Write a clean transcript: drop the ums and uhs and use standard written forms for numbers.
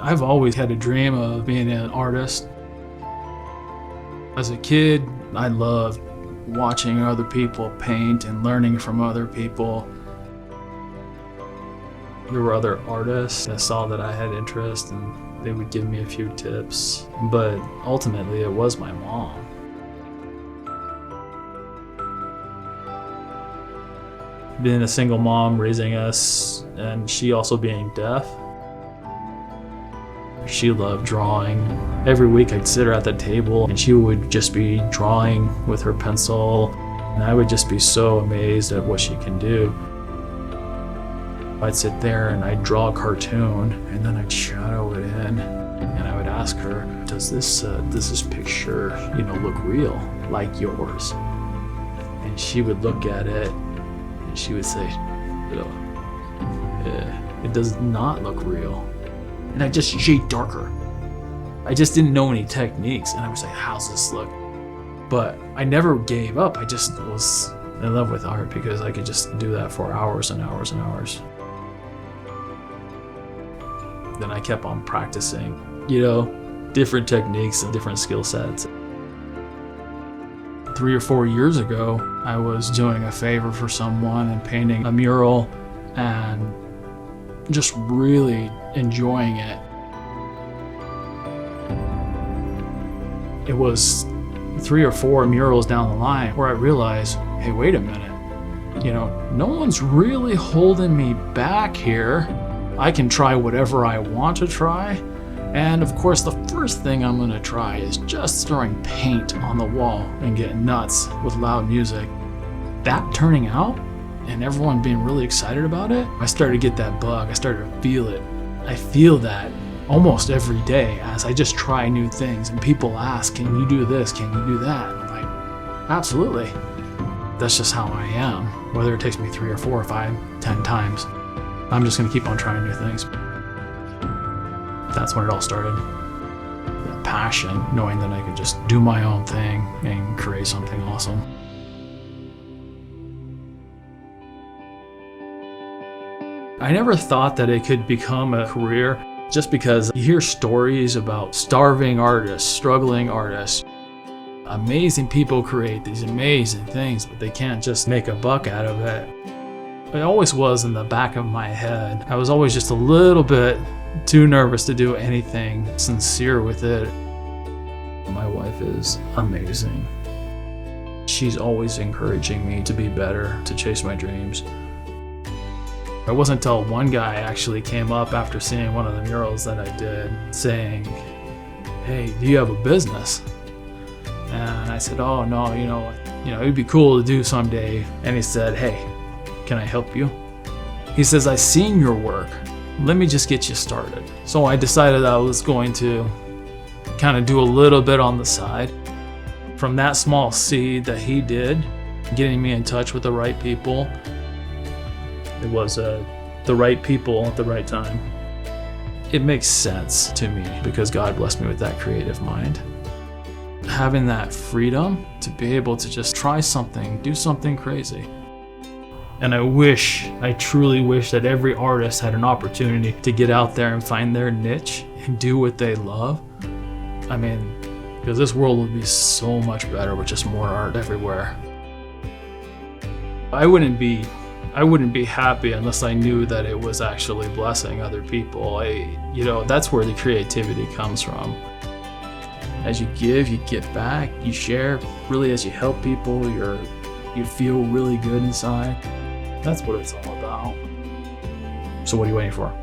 I've always had a dream of being an artist. As a kid, I loved watching other people paint and learning from other people. There were other artists that saw that I had interest and they would give me a few tips, but ultimately it was my mom. Being a single mom raising us, and she also being deaf, she loved drawing. Every week I'd sit her at the table and she would just be drawing with her pencil, and I would just be so amazed at what she can do. I'd sit there and I'd draw a cartoon and then I'd shadow it in, and I would ask her, does this picture, look real like yours? And she would look at it and she would say, it does not look real. And I just shade darker. I just didn't know any techniques, and I was like, how's this look? But I never gave up. I just was in love with art because I could just do that for hours and hours and hours. Then I kept on practicing, different techniques and different skill sets. 3 or 4 years ago, I was doing a favor for someone and painting a mural and just really enjoying it. It was 3 or 4 murals down the line where I realized, hey, wait a minute. No one's really holding me back here. I can try whatever I want to try. And of course, the first thing I'm gonna try is just throwing paint on the wall and getting nuts with loud music. That turning out and everyone being really excited about it, I started to get that bug. I started to feel it. I feel that almost every day as I just try new things and people ask, can you do this? Can you do that? And I'm like, absolutely. That's just how I am. Whether it takes me 3 or 4 or 5, 10 times, I'm just gonna keep on trying new things. That's when it all started. That passion, knowing that I could just do my own thing and create something awesome. I never thought that it could become a career just because you hear stories about starving artists, struggling artists. Amazing people create these amazing things, but they can't just make a buck out of it. It always was in the back of my head. I was always just a little bit too nervous to do anything sincere with it. My wife is amazing. She's always encouraging me to be better, to chase my dreams. It wasn't until one guy actually came up after seeing one of the murals that I did saying, hey, do you have a business? And I said, oh no, it'd be cool to do someday. And he said, hey, can I help you? He says, I've seen your work. Let me just get you started. So I decided I was going to kind of do a little bit on the side. From that small seed that he did, getting me in touch with the right people, it was the right people at the right time. It makes sense to me because God blessed me with that creative mind. Having that freedom to be able to just try something, do something crazy. And I truly wish that every artist had an opportunity to get out there and find their niche and do what they love. Because this world would be so much better with just more art everywhere. I wouldn't be happy unless I knew that it was actually blessing other people. That's where the creativity comes from. As you give, you get back, you share. Really, as you help people, you feel really good inside. That's what it's all about. So what are you waiting for?